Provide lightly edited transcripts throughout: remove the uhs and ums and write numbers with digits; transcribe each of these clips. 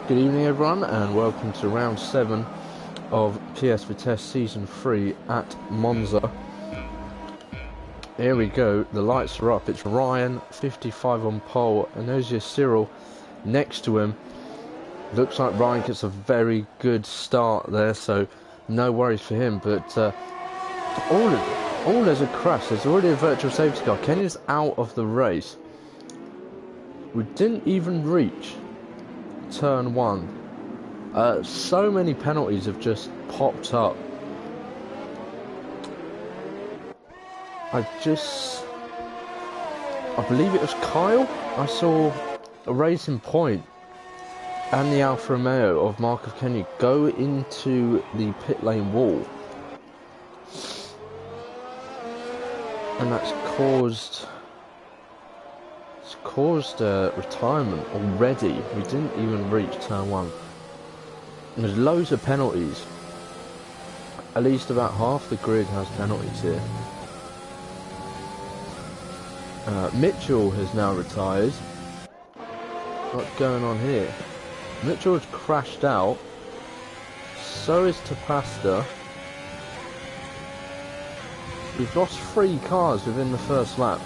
Good evening everyone and welcome to round 7 of PS Vitesse Season 3 at Monza. Here we go, the lights are up, it's Ryan, 55 on pole, and there's your Cyril next to him. Looks like Ryan gets a very good start there, so no worries for him, but there's a crash, there's already a virtual safety car. Kenya's out of the race. We didn't even reach turn 1. So many penalties have just popped up. I believe it was Kyle. I saw a Racing Point and the Alfa Romeo of Mark of Kenya go into the pit lane wall, and that's caused retirement already. We didn't even reach turn 1. And there's loads of penalties. At least about half the grid has penalties here. Mitchell has now retired. What's going on here? Mitchell has crashed out. So is Tapasta. We've lost 3 cars within the first lap.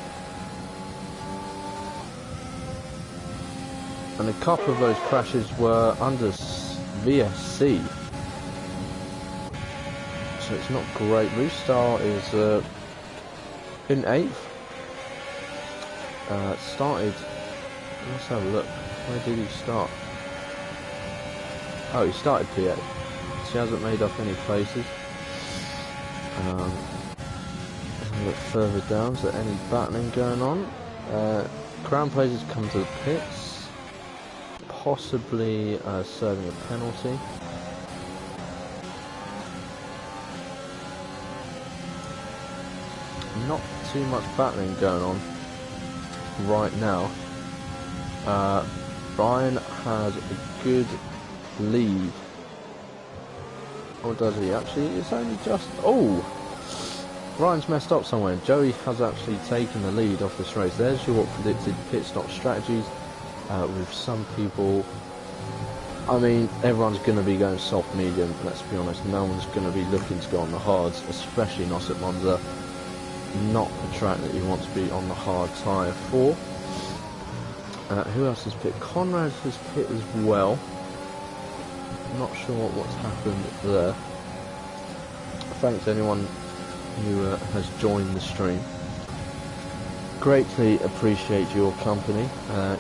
And a couple of those crashes were under VSC. So it's not great. Restart is in 8th. Started, let's have a look. Where did he start? Oh, he started P8. So he hasn't made up any places. Let's have a look further down. Is there any battling going on? Crown Places come to the pits. Possibly serving a penalty. Not too much battling going on right now. Ryan has a good lead. Or does he actually? It's only just... Oh! Ryan's messed up somewhere. Joey has actually taken the lead off this race. There's your predicted pit stop strategies. With some people, I mean, everyone's going to be going soft medium, let's be honest. No one's going to be looking to go on the hards, especially not at Monza. Not the track that you want to be on the hard tyre for. Who else has pit? Conrad has pit as well. Not sure what's happened there. Thanks to anyone who has joined the stream. Greatly appreciate your company.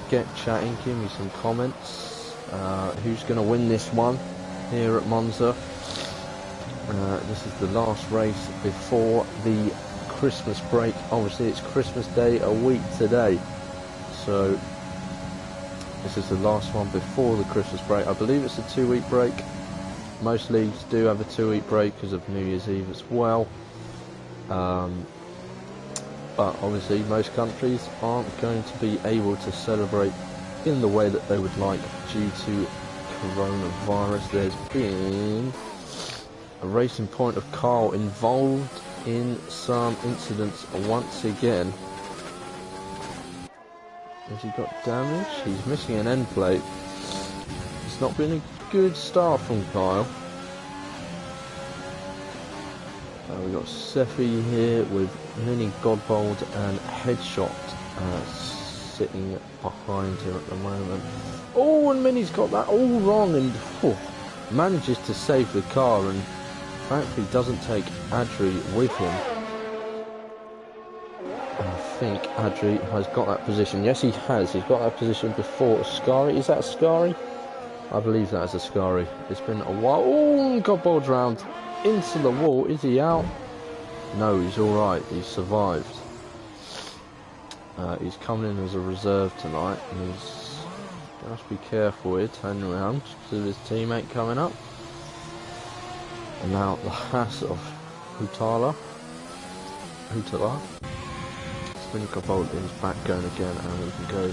Get chatting, give me some comments. Who's going to win this one here at Monza? This is the last race before the Christmas break. Obviously it's Christmas Day a week today, so this is the last one before the Christmas break. I believe it's a 2-week break. Most leagues do have a 2-week break because of New Year's Eve as well. But obviously most countries aren't going to be able to celebrate in the way that they would like due to coronavirus. There's been a Racing Point of Carl involved in some incidents once again. Has he got damage? He's missing an end plate. It's not been a good start from Kyle. We've got Seffi here with Mini Godbold and Headshot sitting behind him at the moment. Oh, and Mini's got that all wrong and manages to save the car and thankfully doesn't take Adri with him. I think Adri has got that position. Yes, he has. He's got that position before Ascari. Is that Ascari? I believe that is Ascari. It's been a while. Oh, Godbold's round into the wall. Is he out? No, he's alright. He's survived. He's coming in as a reserve tonight. He's must be careful here, turning around to his teammate coming up. And now the Haas of Hutala. Godbold is back going again, and we can go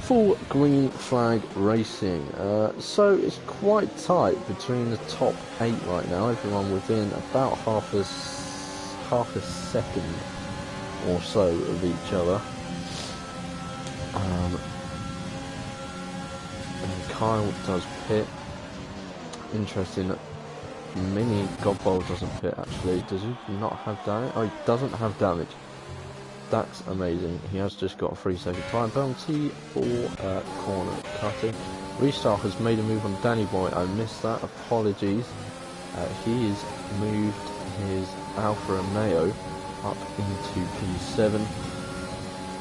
full green flag racing. So it's quite tight between the top 8 right now. Everyone within about half a second or so of each other. Kyle does pit. Interesting that Mini Godbowl doesn't pit actually. Does he not have damage? Oh, he doesn't have damage. That's amazing. He has just got a 3-second time penalty for corner cutting. Restart has made a move on Danny Boy. I missed that. Apologies. He has moved his Alfa Romeo up into P7.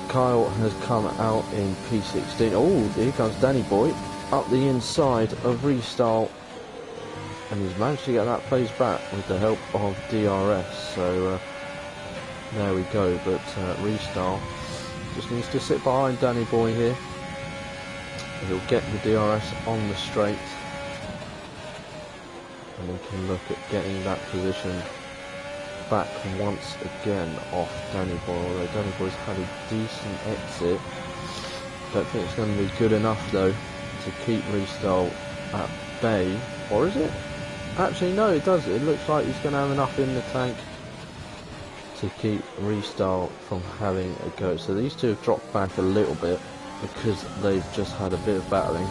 Kyle has come out in P16. Oh, here comes Danny Boy up the inside of Restart. And he's managed to get that place back with the help of DRS. So there we go. But Restart just needs to sit behind Danny Boy here. He'll get the DRS on the straight. And we can look at getting that position back once again off Danny Boy. Although Danny Boy's had a decent exit. Don't think it's going to be good enough though to keep Restart at bay. Or is it? Actually no, it does. It looks like he's going to have enough in the tank to keep Restart from having a go. So these two have dropped back a little bit because they've just had a bit of battling.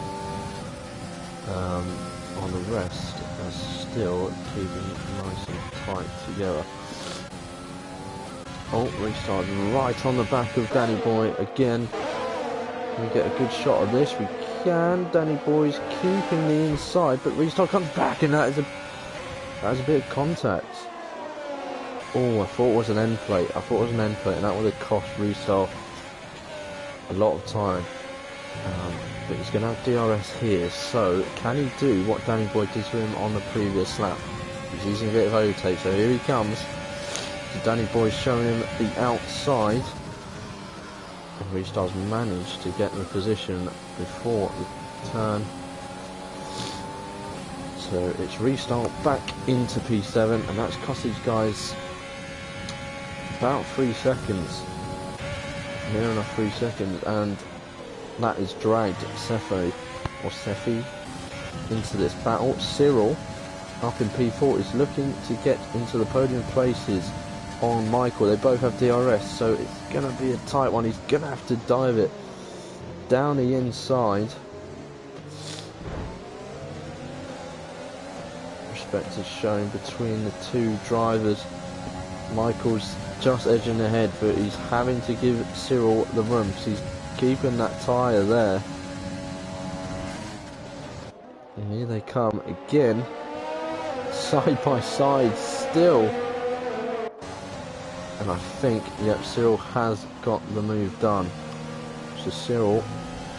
On the rest are still keeping nice and tight together. Oh, Restart right on the back of Danny Boy again. Can we get a good shot of this? We can. Danny Boy's keeping the inside, but Restart comes back, and that is a bit of contact. Oh, I thought it was an end plate. And that would have cost Restart a lot of time. But he's going to have DRS here, so can he do what Danny Boy did to him on the previous lap? He's using a bit of overtake, so here he comes. So Danny Boy's showing him the outside. And Restart's managed to get the position before the turn. So it's Restart back into P7, and that's cost these guys about 3 seconds. Near enough 3 seconds, and that has dragged Sefi into this battle. Cyril up in P4 is looking to get into the podium places on Michael. They both have DRS, so it's going to be a tight one. He's going to have to dive it down the inside. Respect is shown between the two drivers. Michael's just edging ahead, but he's having to give Cyril the room because he's keeping that tyre there. And here they come again, side by side still. And I think, yep, Cyril has got the move done. So Cyril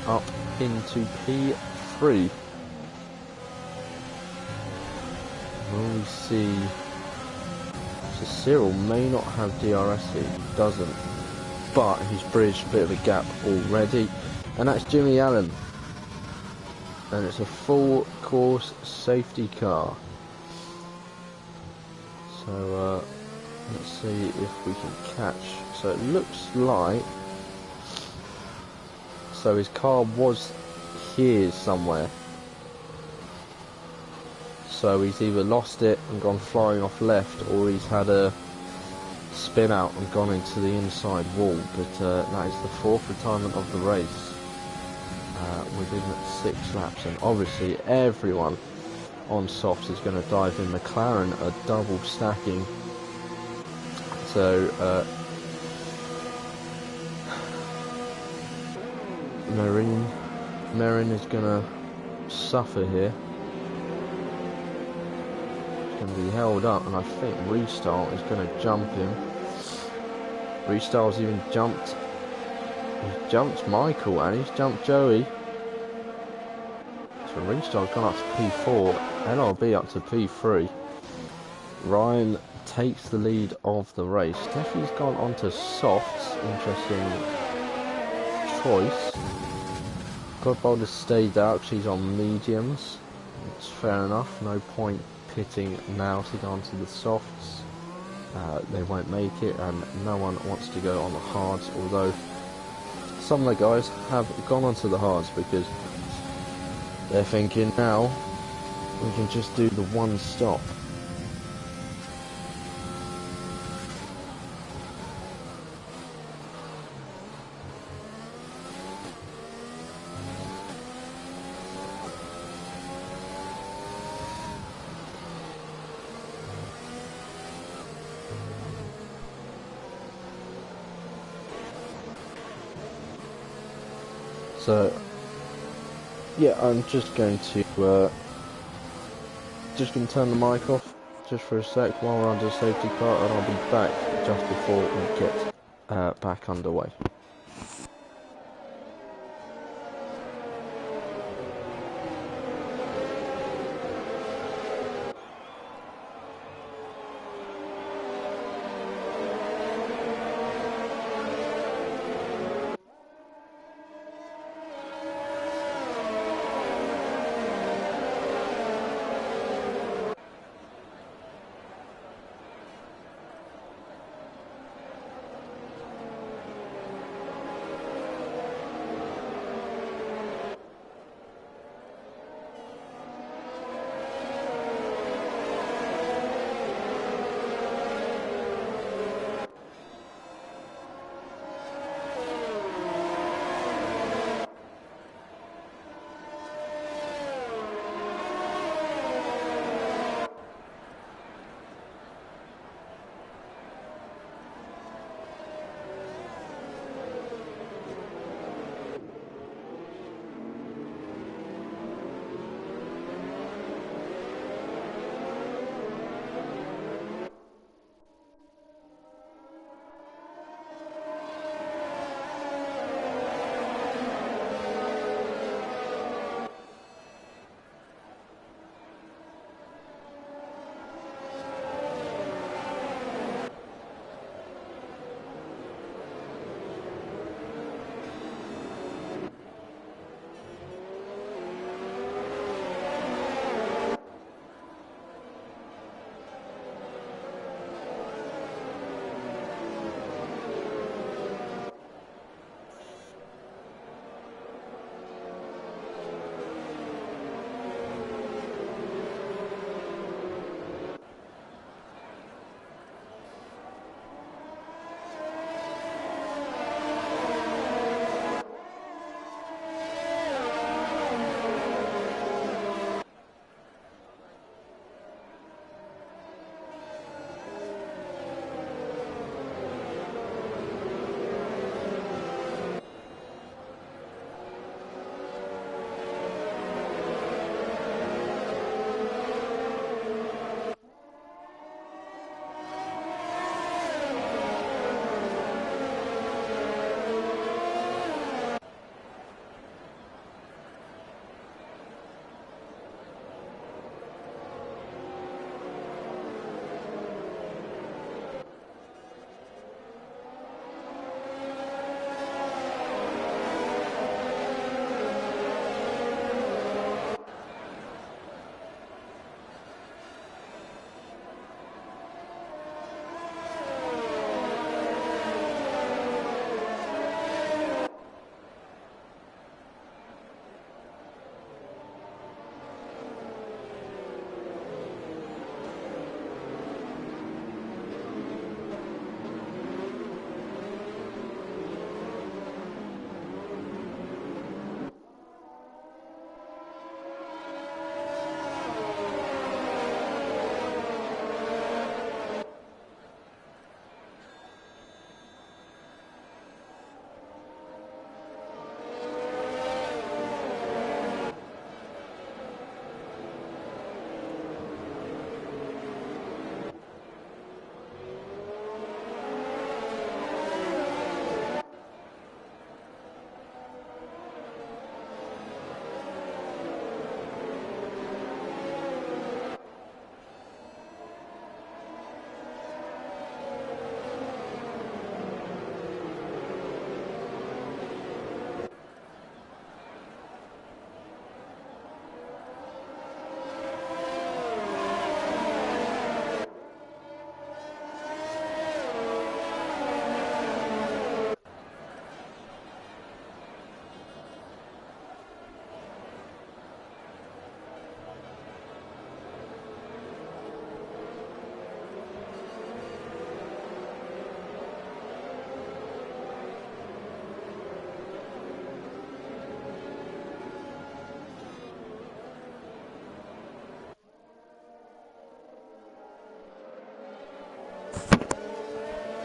up into P3. Will we see? So Cyril may not have DRS here, he doesn't. But he's bridged a bit of a gap already. And that's Jimmy Allen. And it's a full course safety car. So let's see if we can catch. So it looks like, so his car was here somewhere. So he's either lost it and gone flying off left, or he's had a spin out and gone into the inside wall. But that is the 4th retirement of the race within 6 laps. And obviously everyone on softs is going to dive in. McLaren are double stacking. So Marin is going to suffer here. Going to be held up, and I think Restart is going to jump him. Restart's even jumped. He's jumped Michael and he's jumped Joey. So Restart's gone up to P4, LRB up to P3. Ryan takes the lead of the race. Steffi's gone on to softs. Interesting choice. Godbold has stayed out. She's on mediums. It's fair enough. No point pitting now to go onto the softs. They won't make it, and no one wants to go on the hards, although some of the guys have gone onto the hards because they're thinking now we can just do the one stop. So yeah, I'm just going to turn the mic off just for a sec while we're under a safety car, and I'll be back just before we get back underway.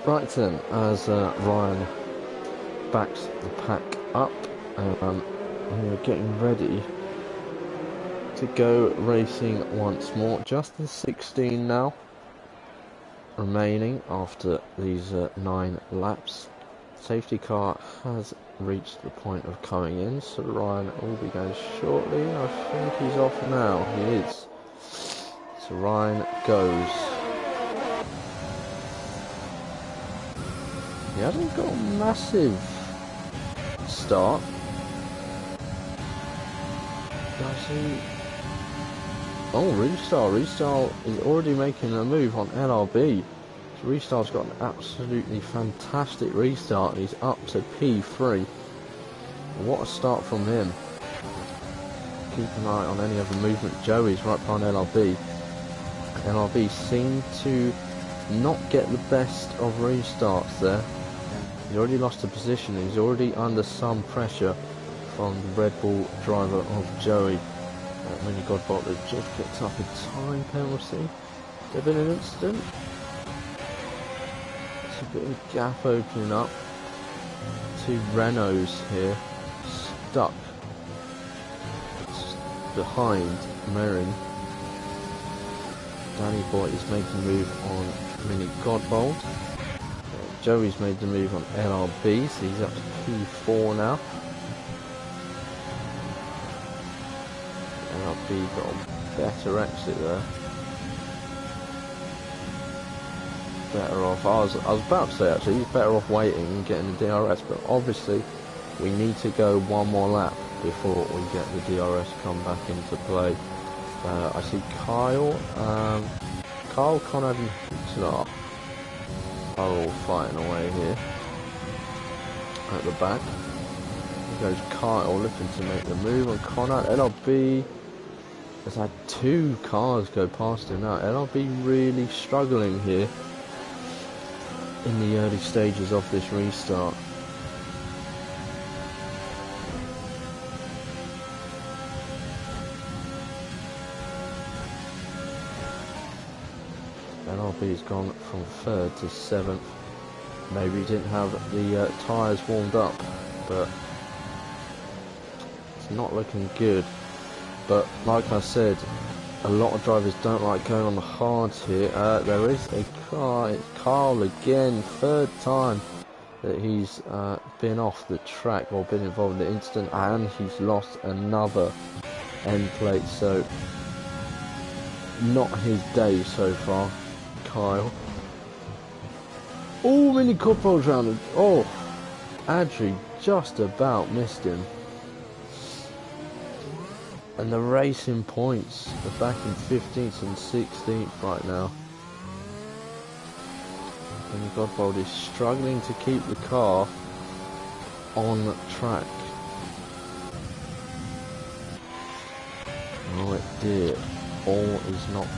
Right then, as Ryan backs the pack up, We are getting ready to go racing once more. Just the 16 now remaining after these 9 laps. Safety car has reached the point of coming in, so Ryan will be going shortly. I think he's off now. He is. So Ryan goes. He hasn't got a massive start. Does he? Oh, Restyle is already making a move on LRB. So Restar's got an absolutely fantastic restart. He's up to P3. What a start from him. Keep an eye on any other movement. Joey's right behind LRB. LRB seem to not get the best of restarts there. He's already lost a position. He's already under some pressure from the Red Bull driver of Joey. Mini Godbolt has just picked up a time penalty. There been an incident. It's a bit of a gap opening up. 2 Renaults here, stuck behind Merrin. Danny Boy is making a move on Mini Godbolt. Joey's made the move on LRB, so he's up to P4 now. LRB got a better exit there. Better off. I was about to say actually, he's better off waiting and getting the DRS, but obviously we need to go one more lap before we get the DRS come back into play. I see Kyle, Conrad and Hitler are all fighting away here at the back. Here goes Kyle looking to make the move on Conrad. LRB has had 2 cars go past him now. LRB really struggling here in the early stages of this restart. LRB's gone from 3rd to 7th. Maybe he didn't have the tyres warmed up, but it's not looking good. But like I said, a lot of drivers don't like going on the hards here. There is a car. It's Carl again, 3rd time that he's been off the track or been involved in the incident, and he's lost another end plate. So not his day so far, Kyle. Oh, Mini Godbolt round. Oh, Adri just about missed him. And the racing points are back in 15th and 16th right now. And Godbolt is struggling to keep the car on track. Oh dear, all is not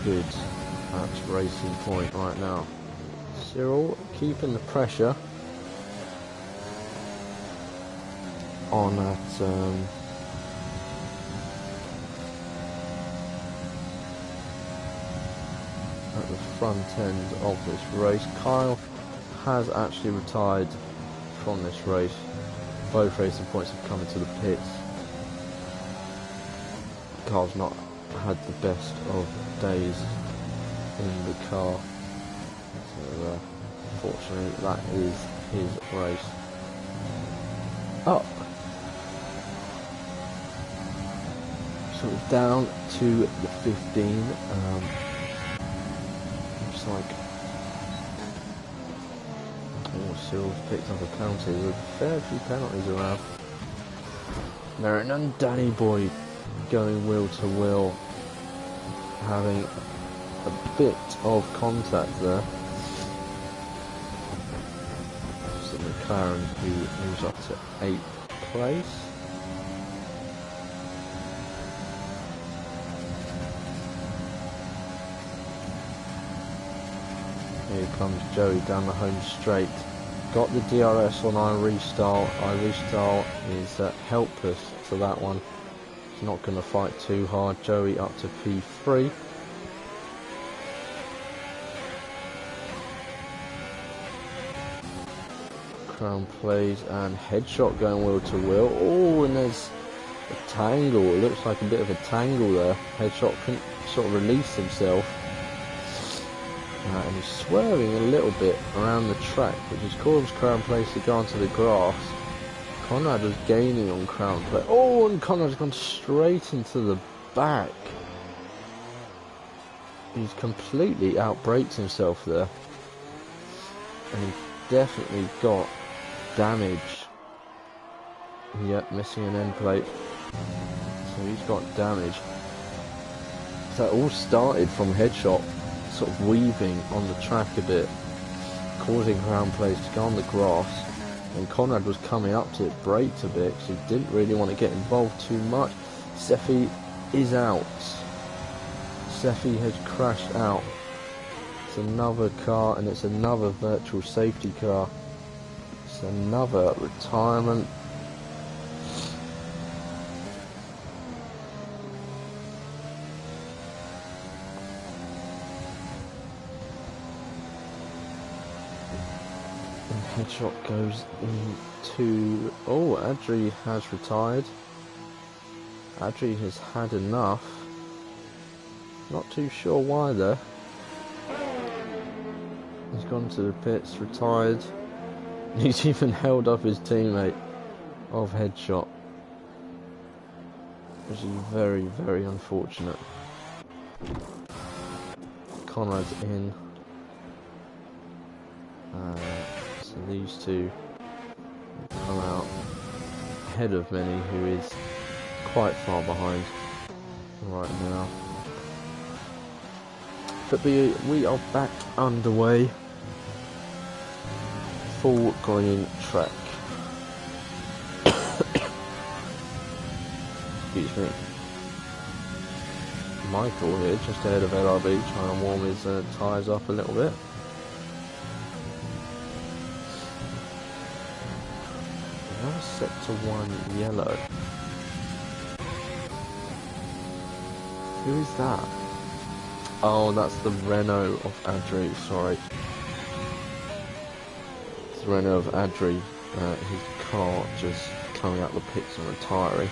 good at Racing Point right now. Cyril keeping the pressure on that at the front end of this race. Kyle has actually retired from this race. Both Racing Points have come into the pits. Kyle's not had the best of days in the car, so unfortunately that is his race. Up, so it's down to the 15. Looks like Cyril's picked up a penalty. There's a fair few penalties around. Merrin and Danny Boy going wheel to wheel, having a bit of contact there. It's the McLaren who moves up to 8th place. Here comes Joey down the home straight. Got the DRS on iRestyle. iRestyle is helpless to that one. He's not going to fight too hard. Joey up to P3. Crown plays and headshot going wheel to wheel. Oh, and there's a tangle. It looks like a bit of a tangle there. Headshot couldn't sort of release himself. And he's swerving a little bit around the track, which has caused Crown plays to go onto the grass. Conrad was gaining on Crown play. Oh, and Conrad's gone straight into the back. He's completely outbraked himself there. And he definitely got damage. Yep, missing an end plate. So he's got damage. So it all started from headshot sort of weaving on the track a bit, causing Crown plays to go on the grass. And Conrad was coming up to it, braked a bit, because he didn't really want to get involved too much. Seffi is out. Seffi has crashed out. It's another car, and it's another virtual safety car. It's another retirement. And headshot goes into... Oh, Adri has retired. Adri has had enough. Not too sure why though. He's gone to the pits, retired. He's even held up his teammate of headshot, which is very, very unfortunate. Conrad's in. So these two come out ahead of Many, who is quite far behind right now. But we are back underway. Full green track. Excuse me. Michael here, just ahead of LRB, trying to warm his tyres up a little bit. Now set to 1 yellow. Who is that? Oh, that's the Renault of Adri, sorry. It's the Renault of Adri, his car just coming out the pits and retiring.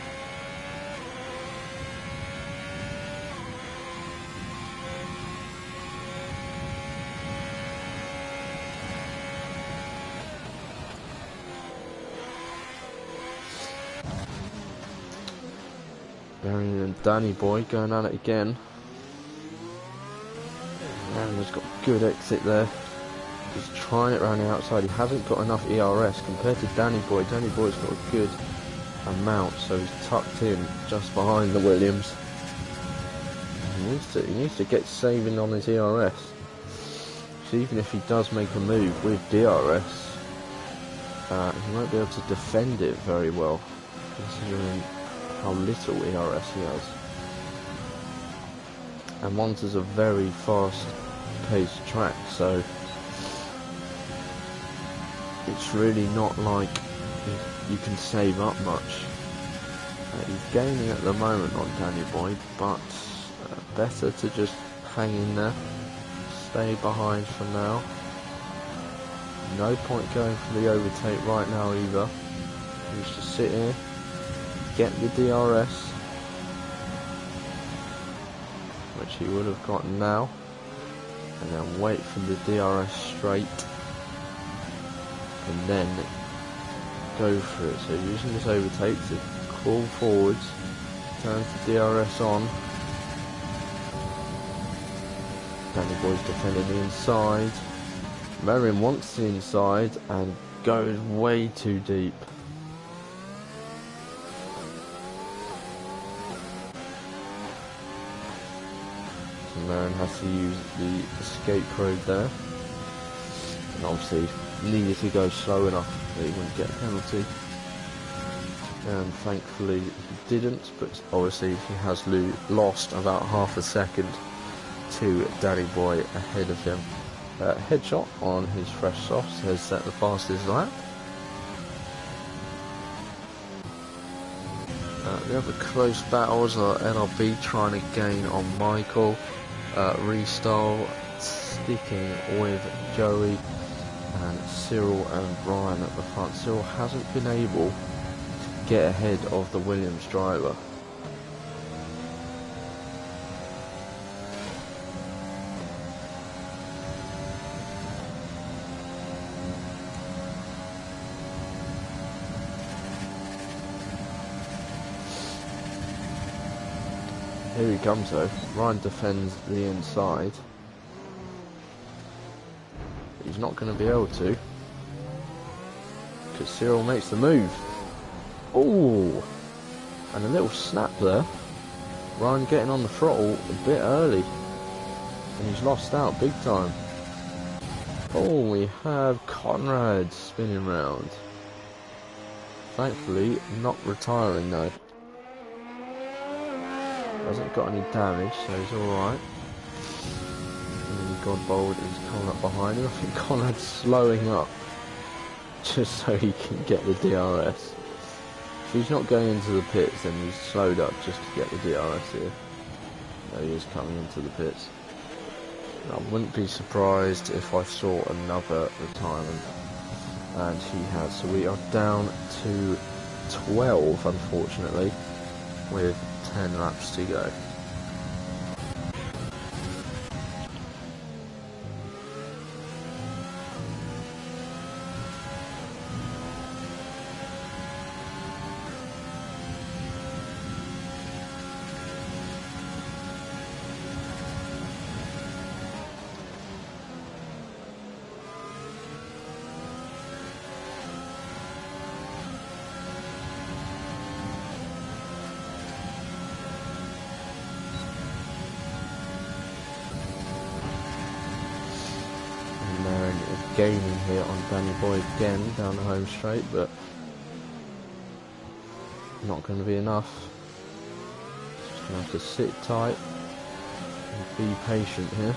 Barry and Danny Boy going at it again. Aaron's got good exit there. He's trying it around the outside. He hasn't got enough ERS compared to Danny Boy. Danny Boy's got a good amount, so he's tucked in just behind the Williams. He needs to get saving on his ERS. So even if he does make a move with DRS, he won't be able to defend it very well, considering how little ERS he has. And Monza's a very fast-paced track, so it's really not like you can save up much. He's gaining at the moment on Danny Boy, but better to just hang in there, stay behind for now. No point going for the overtake right now either. He needs to sit here, get the DRS, which he would have gotten now, and then wait for the DRS straight, and then go for it. So using this overtake to crawl forwards, turns the DRS on. Danny Boy's defending the inside. Merrin wants the inside and goes way too deep. Merrin has to use the escape road there, and obviously needed to go slow enough that he wouldn't get a penalty, and thankfully he didn't, but obviously he has lost about half a second to Danny Boy ahead of him. Headshot on his fresh softs has set the fastest lap. The other close battles are LRB trying to gain on Michael, Restyle sticking with Joey, and Cyril and Ryan at the front. Cyril hasn't been able to get ahead of the Williams driver. Here he comes though. Ryan defends the inside. He's not going to be able to, because Cyril makes the move. Oh, and a little snap there. Ryan getting on the throttle a bit early, and he's lost out big time. Oh, we have Conrad spinning round. Thankfully, not retiring though. Hasn't got any damage, so he's alright. Godbold is coming up behind him. I think Conrad's slowing up just so he can get the DRS. If he's not going into the pits, then he's slowed up just to get the DRS here. There he is coming into the pits. I wouldn't be surprised if I saw another retirement, and he has. So we are down to 12, unfortunately, with 10 laps to go. Gaining here on Danny Boy again down the home straight, but not going to be enough. Just going to have to sit tight and be patient here.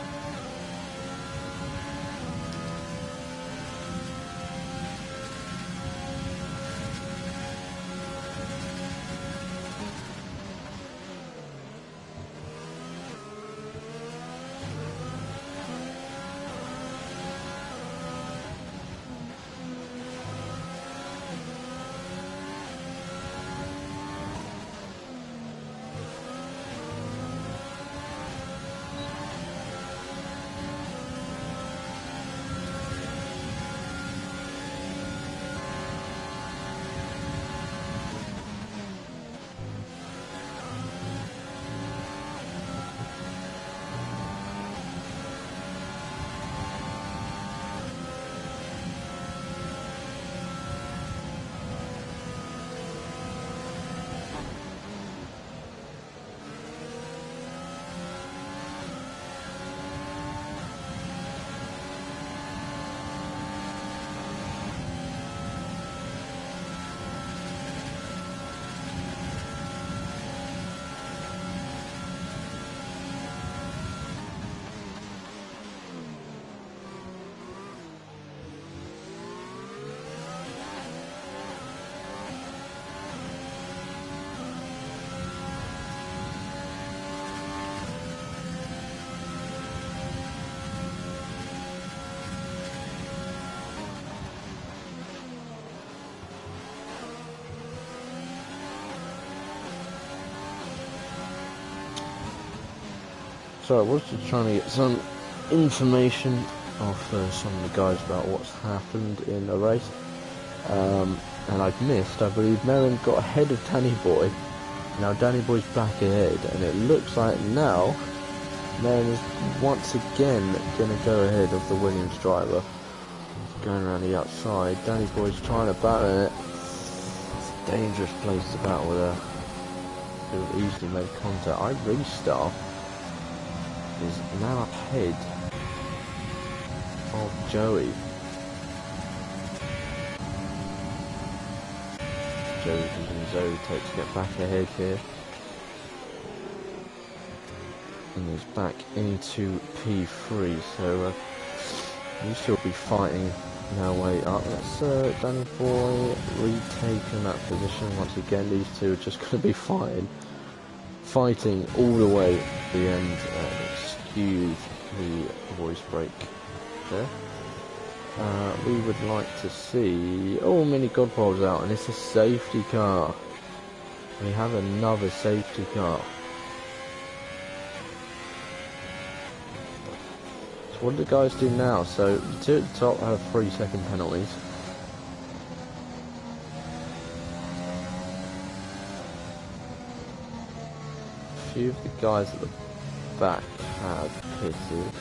So I was just trying to get some information off some of the guys about what's happened in the race, and I've missed, I believe Merrin got ahead of Danny Boy. Now Danny Boy's back ahead, and it looks like now Merrin is once again going to go ahead of the Williams driver. He's going around the outside. Danny Boy's trying to battle it. It's a dangerous place to battle there. Could have easily made contact. iRestart is now ahead of Joey. Joey's using his overtake to get back ahead here. And he's back into P3, so we should be fighting our way up. That's Danny Boy retaking that position once again. These two are just going to be fighting all the way to the end. Excuse the voice break there. we would like to see... Oh, Mini Godpol's out, and it's a safety car. We have another safety car. So what do the guys do now? So the two at the top have 3-second penalties. A few of the guys at the back have pitted.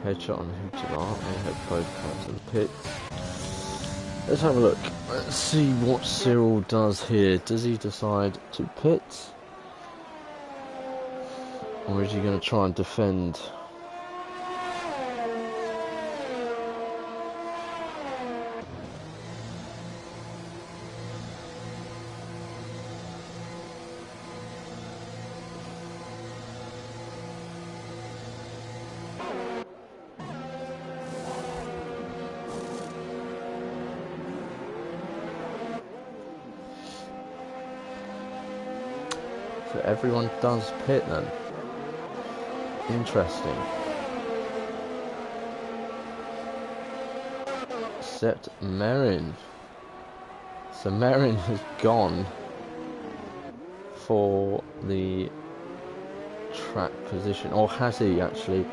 Headshot on Hootilar, they have both cars to the pits. Let's have a look. Let's see what Cyril does here. Does he decide to pit? Or is he going to try and defend? So everyone does pit then. Interesting. Except Merin. So Merin has gone for the track position. Or has he actually?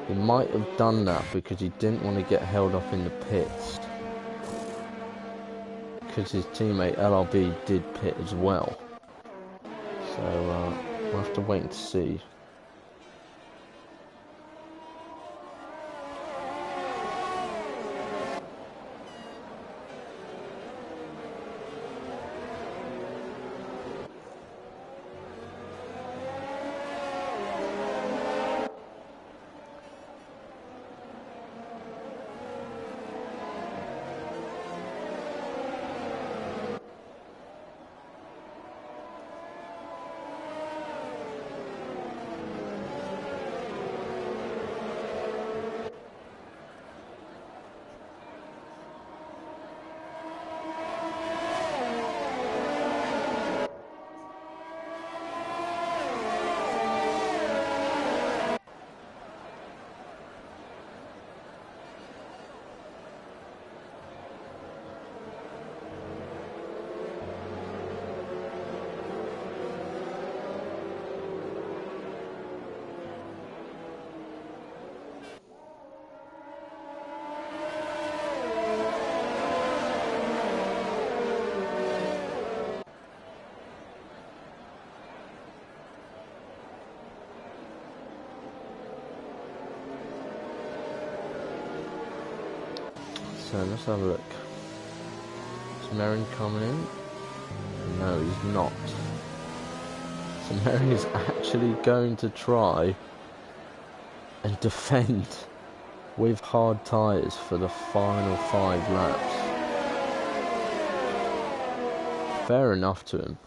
He might have done that because he didn't want to get held up in the pits. Because his teammate LRB did pit as well. So we'll have to wait and see. So let's have a look. Is Merin coming in? No, he's not. So Merin is actually going to try and defend with hard tyres for the final 5 laps. Fair enough to him.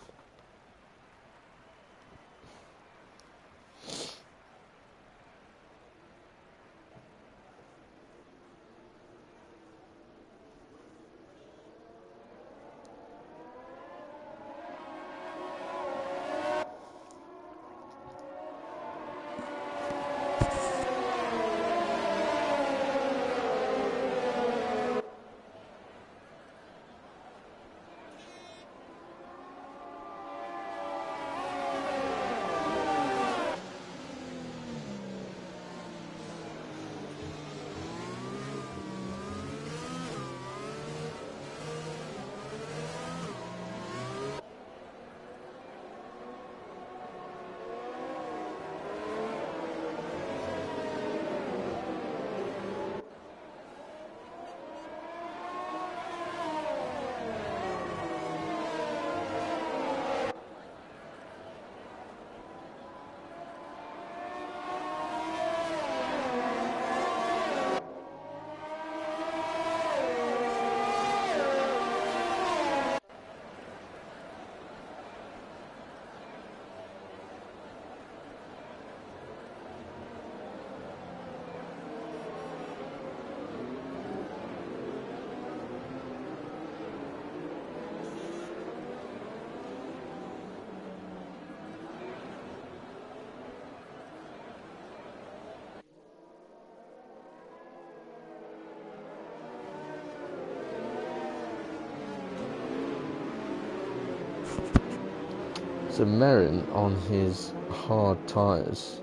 So Merrin on his hard tyres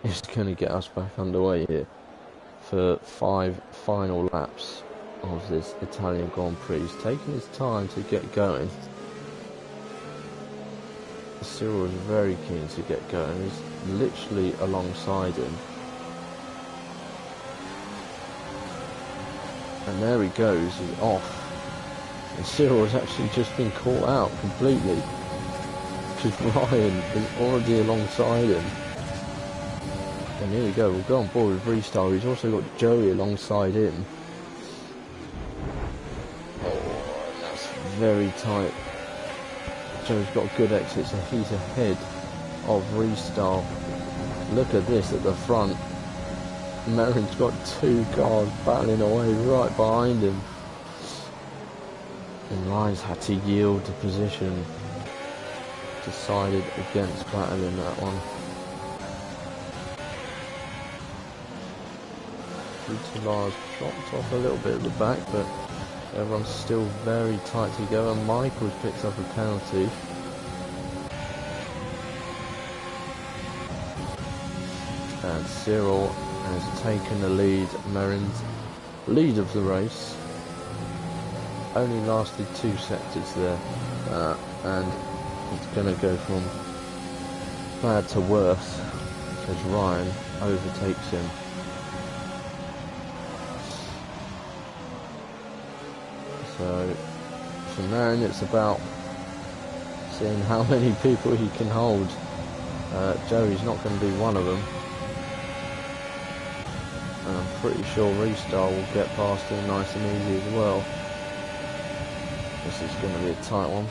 is going to get us back underway here for 5 final laps of this Italian Grand Prix. He's taking his time to get going. Cyril is very keen to get going. He's literally alongside him. And there he goes, he's off. And Cyril has actually just been caught out completely, because Ryan is already alongside him. And here we go, we'll go on board with Restyle. He's also got Joey alongside him. Oh, that's very tight. Joey's got a good exit, so he's ahead of Restyle. Look at this at the front. Merrin's got 2 cars battling away right behind him. And Ryan's had to yield the position. Decided against battling that one. Lars dropped off a little bit at the back, but everyone's still very tight together. Michael's picked up a penalty. And Cyril has taken the lead. Merrin's lead of the race only lasted 2 sectors there, and it's going to go from bad to worse as Ryan overtakes him. So for Merrin, it's about seeing how many people he can hold. Joey's not going to be one of them. And I'm pretty sure Restyle will get past him nice and easy as well. This is going to be a tight one.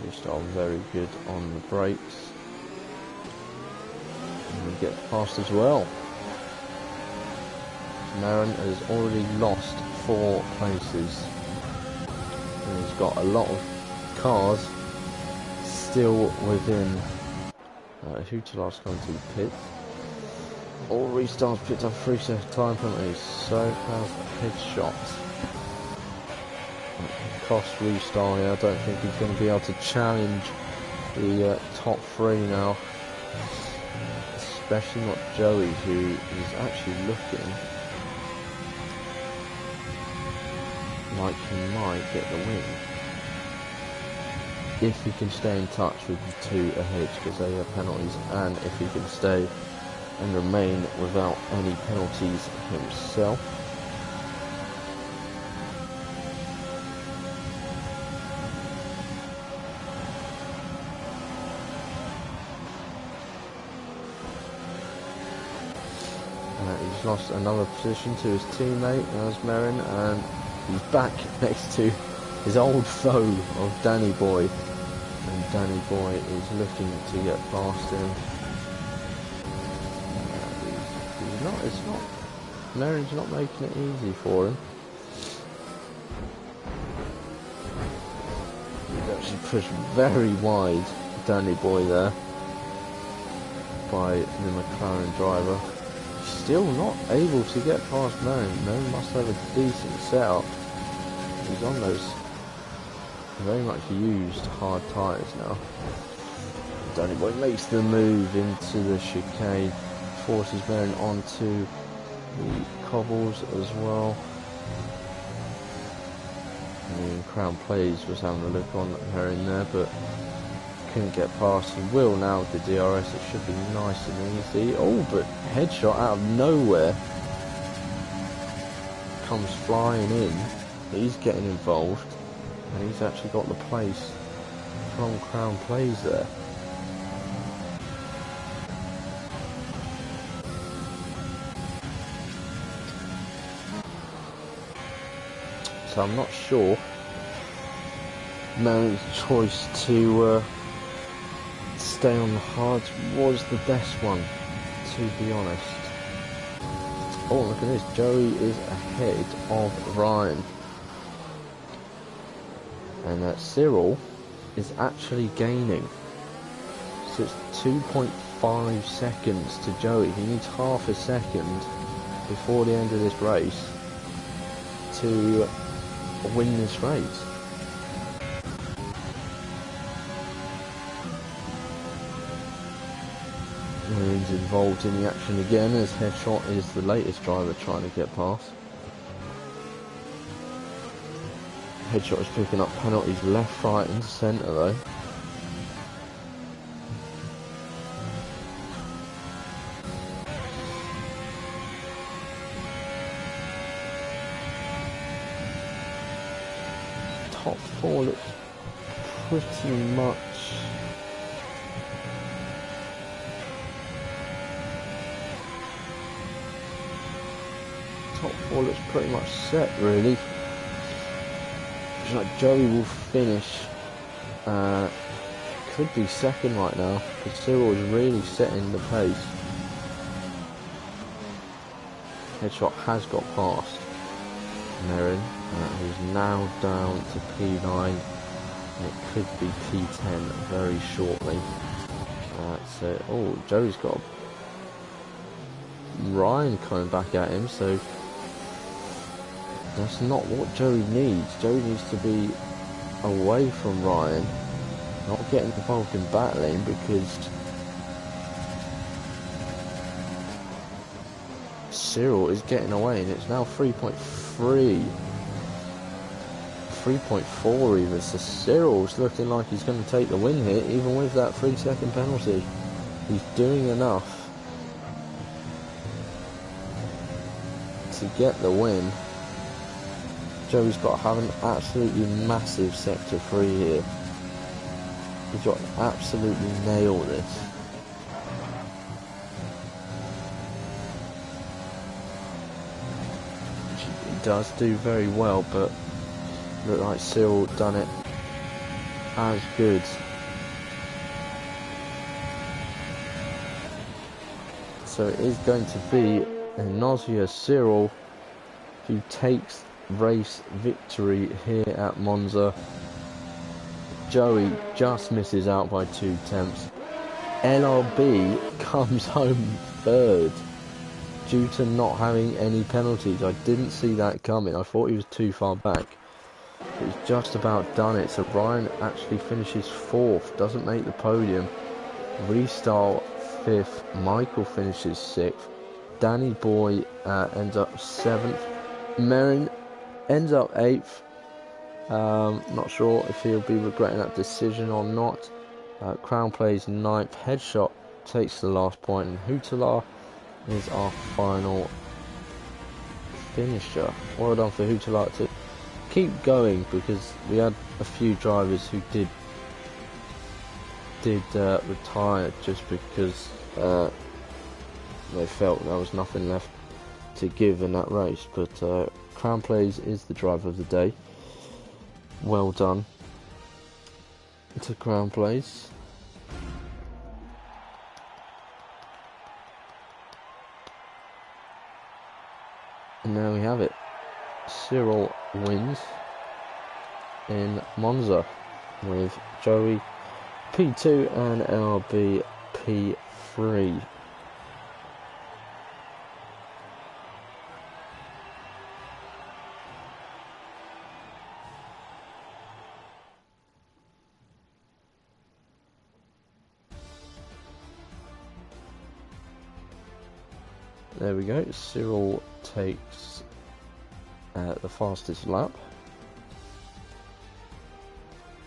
Restyle very good on the brakes. And he gets past as well. Merrin has already lost 4 places. And he's got a lot of cars still within. Hutalar's coming to the pit. All Restar's picked up 3 time penalties, so has Headshot. Cost Restar here. I don't think he's going to be able to challenge the top 3 now. Especially not Joey, who is actually looking like he might get the win. If he can stay in touch with the 2 ahead, because they have penalties, and if he can stay and remain without any penalties himself. He's lost another position to his teammate, as Merrin, and he's back next to his old foe of Danny Boy. And Danny Boy is looking to get past him. Merrin's not making it easy for him. He's actually pushed very wide, Danny Boy there, by the McLaren driver. Still not able to get past Merrin. Merrin must have a decent setup. He's on those very much used hard tyres now. Danny Boy makes the move into the chicane, forces Merrin onto the cobbles as well. And Crown Plays was having a look on Merrin there, but couldn't get past. He will now with the DRS. It should be nice and easy. Oh, but Headshot out of nowhere comes flying in. He's getting involved, and he's actually got the place from Crown Plays there. So I'm not sure Merrin's choice to stay on the hards was the best one, to be honest. Oh, look at this. Joey is ahead of Ryan. And Cyril is actually gaining. So it's 2.5 seconds to Joey. He needs half a second before the end of this race to win this race. Marines involved in the action again, as Headshot is the latest driver trying to get past. Headshot is picking up penalties left, right and centre though. Top four looks pretty much set really. Looks like Joey will finish, could be second right now, because Cyril is really setting the pace. Headshot has got past Merrin, who's now down to P9, and it could be P10 very shortly. So, oh, Joey's got Ryan coming back at him, so that's not what Joey needs. Joey needs to be away from Ryan, not getting involved in battling, because Cyril is getting away, and it's now 3.3, 3.4 even, so Cyril's looking like he's going to take the win here, even with that 3-second penalty. He's doing enough to get the win. Joey's got to have an absolutely massive sector 3 here. He's got to absolutely nail this. He does do very well, but look like Cyril done it as good. So it is going to be a Nausea Cyril who takes race victory here at Monza. Joey just misses out by 2 tenths. LRB comes home third due to not having any penalties. I didn't see that coming. I thought he was too far back. He's just about done it. So Ryan actually finishes 4th, doesn't make the podium. Restyle 5th, Michael finishes 6th, Danny Boy ends up 7th, Merrin ends up 8th. Not sure if he'll be regretting that decision or not. Crown plays 9th, Headshot takes the last point, and Hootala is our final finisher. Well done for Hootala to keep going, because we had a few drivers who did retire just because they felt there was nothing left to give in that race. But Crown Plays is the driver of the day. Well done to Crown Plays. And there we have it. Cyril wins in Monza with Joey P2 and LRB P3. There we go, Cyril takes the fastest lap.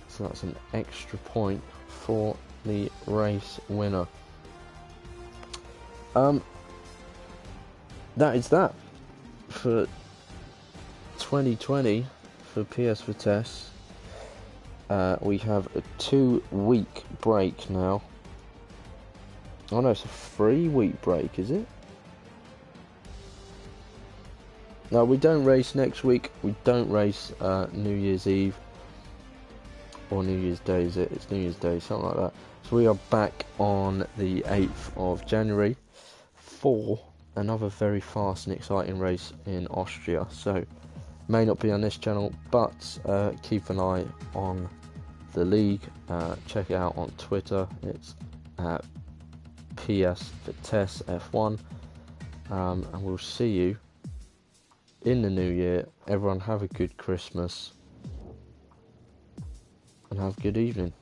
So that's an extra point for the race winner. That is that for 2020 for PS Vitesse. We have a 2-week break now. Oh no, it's a 3-week break, is it? No, we don't race next week. We don't race New Year's Eve. Or New Year's Day, is it? It's New Year's Day, something like that. So we are back on the 8th of January for another very fast and exciting race in Austria. So, may not be on this channel, but keep an eye on the league. Check it out on Twitter. It's at PS Vitesse F1. And we'll see you in the new year. Everyone have a good Christmas and have a good evening.